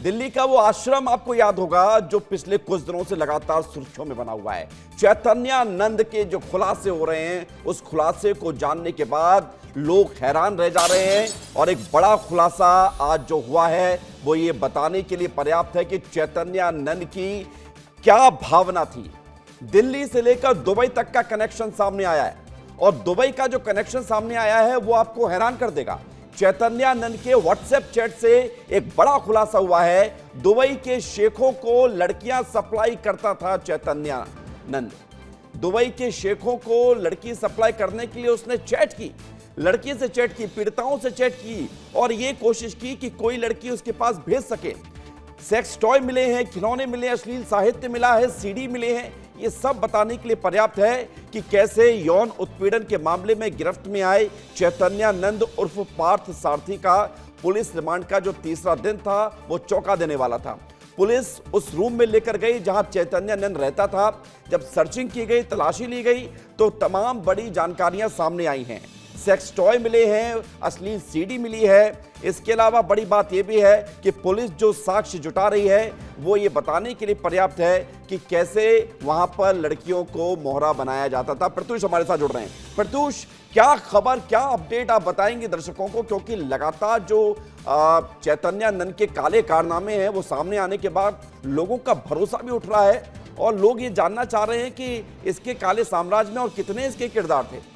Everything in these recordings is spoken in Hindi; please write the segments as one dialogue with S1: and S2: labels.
S1: दिल्ली का वो आश्रम आपको याद होगा जो पिछले कुछ दिनों से लगातार सुर्खियों में बना हुआ है। चैतन्यानंद के जो खुलासे हो रहे हैं, उस खुलासे को जानने के बाद लोग हैरान रह जा रहे हैं और एक बड़ा खुलासा आज जो हुआ है वो ये बताने के लिए पर्याप्त है कि चैतन्यानंद की क्या भावना थी। दिल्ली से लेकर दुबई तक का कनेक्शन सामने आया है और दुबई का जो कनेक्शन सामने आया है वो आपको हैरान कर देगा। चैतन्यानंद के व्हाट्सएप चैट से एक बड़ा खुलासा हुआ है। दुबई के शेखों को लड़कियां सप्लाई करता था चैतन्यानंद। दुबई के शेखों को लड़की सप्लाई करने के लिए उसने चैट की, लड़की से चैट की, पीड़िताओं से चैट की और यह कोशिश की कि कोई लड़की उसके पास भेज सके। सेक्स टॉय मिले हैं, खिलौने मिले, अश्लील साहित्य मिला है, सीडी मिले हैं। ये सब बताने के लिए पर्याप्त है कि कैसे यौन उत्पीड़न के मामले में गिरफ्त में आए चैतन्यानंद उर्फ पार्थ सारथी का पुलिस रिमांड का जो तीसरा दिन था वो चौंका देने वाला था। पुलिस उस रूम में लेकर गई जहां चैतन्यानंद रहता था। जब सर्चिंग की गई, तलाशी ली गई तो तमाम बड़ी जानकारियां सामने आई हैं। सेक्स टॉय मिले हैं, अश्लील सीडी मिली है। इसके अलावा बड़ी बात यह भी है कि पुलिस जो साक्ष्य जुटा रही है वो ये बताने के लिए पर्याप्त है कि कैसे वहां पर लड़कियों को मोहरा बनाया जाता था। प्रत्युष हमारे साथ जुड़ रहे हैं। प्रत्युष, क्या खबर, क्या अपडेट आप बताएंगे दर्शकों को, क्योंकि लगातार जो चैतन्यानंद के काले कारनामे हैं वो सामने आने के बाद लोगों का भरोसा भी उठ रहा है और लोग ये जानना चाह रहे हैं कि इसके काले साम्राज्य में और कितने इसके किरदार थे।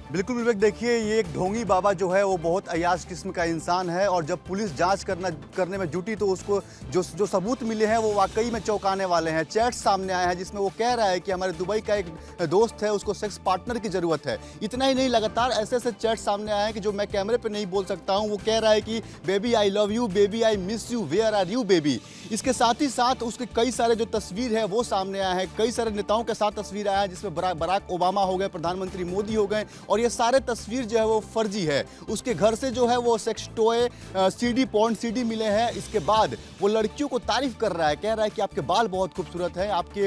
S2: बिल्कुल विवेक, देखिए ये एक ढोंगी बाबा जो है वो बहुत अयाश किस्म का इंसान है और जब पुलिस जांच करने में जुटी तो उसको जो सबूत मिले हैं वो वाकई में चौंकाने वाले हैं। चैट सामने आया है जिसमें वो कह रहा है कि हमारे दुबई का एक दोस्त है, उसको सेक्स पार्टनर की ज़रूरत है। इतना ही नहीं, लगातार ऐसे ऐसे चैट सामने आए हैं कि जो मैं कैमरे पर नहीं बोल सकता हूँ। वो कह रहा है कि baby I love you, baby I miss you, where are you baby. इसके साथ ही साथ उसके कई सारे जो तस्वीर है वो सामने आया है। कई सारे नेताओं के साथ तस्वीर आया है जिसमें बराक ओबामा हो गए, प्रधानमंत्री मोदी हो गए और ये सारे तस्वीर जो है वो फर्जी है। उसके घर से जो है वो sex toy, CD, porn CD मिले हैं। इसके बाद वो लड़कियों को तारीफ कर रहा है, कह रहा है कि आपके बाल बहुत खूबसूरत है, आपके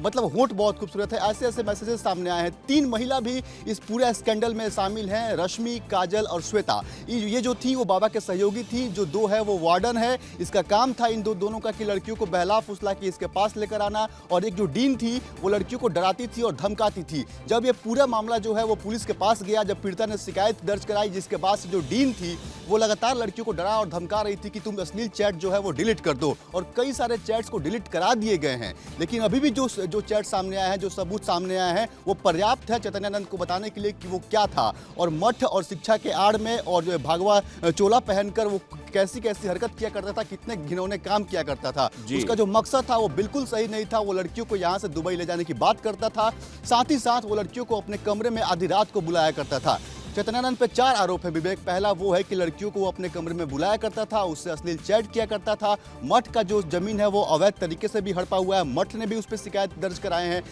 S2: मतलब होंठ बहुत खूबसूरत है। ऐसे ऐसे मैसेजेस सामने आए हैं। 3 महिला भी इस पूरे स्कैंडल में शामिल हैं, रश्मि, काजल और श्वेता। ये जो थी वो बाबा के सहयोगी थी। जो 2 है वो वार्डन है। इसका काम था इन दोनों का कि लड़कियों को बहला फुसला के इसके पास लेकर आना। और एक जो डीन थी वो लड़कियों को डराती थी और धमकाती थी। जब ये पूरा मामला जो है वो पुलिस के पास गया, जब पीड़िता ने शिकायत दर्ज कराई, जिसके बाद से जो डीन थी वो लगातार लड़कियों को डरा और धमका रही थी कि तुम अश्लील चैट जो है वो डिलीट कर दो। और कई सारे चैट्स को डिलीट करा दिए गए हैं। लेकिन अभी भी जो चैट सामने आया है, जो सबूत सामने आया है वो पर्याप्त है चैतन्यानंद को बताने के लिए कि वो क्या था और मठ और शिक्षा के आड़ में और जो भागवा चोला पहनकर वो कैसी कैसी हरकत किया करता था, कितने घिनौने काम किया करता था। उसका जो मकसद था वो बिल्कुल सही नहीं था। वो लड़कियों को यहाँ से दुबई ले जाने की बात करता था। साथ ही साथ वो लड़कियों को अपने कमरे में आधी रात को बुलाया करता था। चैतन्यानंद पे 4 आरोप है विवेक। पहला वो है कि लड़कियों को वो अपने कमरे में बुलाया करता था, उससे अश्लील चैट किया करता था। मठ का जो जमीन है वो अवैध तरीके से भी हड़पा हुआ है। मठ ने भी उस पर शिकायत दर्ज कराए हैं।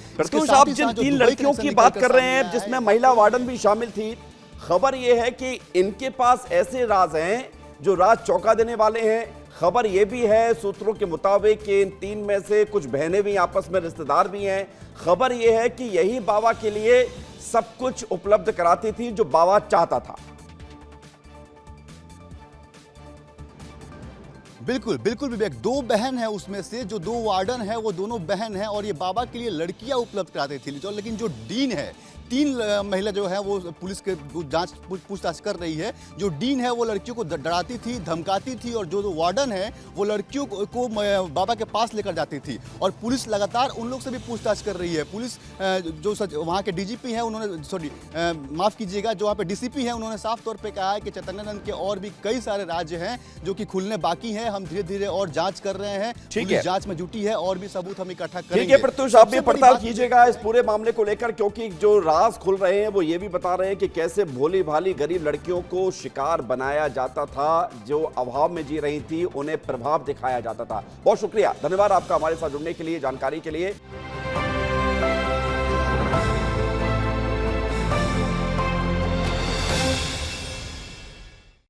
S1: आप जिन 3 लड़कियों की बात कर रहे हैं जिसमें महिला वार्डन भी शामिल थी, खबर यह है कि इनके पास ऐसे राज हैं जो राज चौंका देने वाले हैं। खबर यह भी है सूत्रों के मुताबिक कि इन 3 में से कुछ बहनें भी आपस में रिश्तेदार भी हैं। खबर यह है कि यही बाबा के लिए सब कुछ उपलब्ध कराती थी जो बाबा चाहता था।
S2: बिल्कुल बिल्कुल विवेक, 2 बहन है उसमें से, जो 2 वार्डन है वो दोनों बहन है और ये बाबा के लिए लड़कियां उपलब्ध कराते थे। लेकिन जो डीन है, 3 महिला जो है वो पुलिस के जांच पूछताछ कर रही है। जो डीन है वो लड़कियों को डराती थी, धमकाती थी और जो वार्डन है वो लड़कियों को बाबा के पास लेकर जाती थी। और पुलिस लगातार उन लोग से भी पूछताछ कर रही है। पुलिस जो वहाँ के डीजीपी हैं उन्होंने माफ़ कीजिएगा, जो वहाँ पे डीसीपी हैं उन्होंने साफ तौर पे कहा है कि चैतन्यानंद के और भी कई सारे राज्य हैं जो कि खुलने बाकी हैं। हम धीरे धीरे और जांच कर रहे हैं, पुलिस जांच में जुटी है और भी सबूत हम इकट्ठा करेंगे।
S1: ठीक है प्रत्युष, आप भी पड़ताल कीजिएगा इस पूरे मामले को लेकर, क्योंकि जो राज खुल रहे हैं वो ये भी बता रहे हैं कि कैसे भोली भाली गरीब लड़कियों को शिकार बनाया जाता था, जो अभाव में जी रही थी उन्हें प्रभाव दिखाया जाता था। बहुत शुक्रिया, धन्यवाद आपका हमारे साथ जुड़ने के लिए, जानकारी के लिए।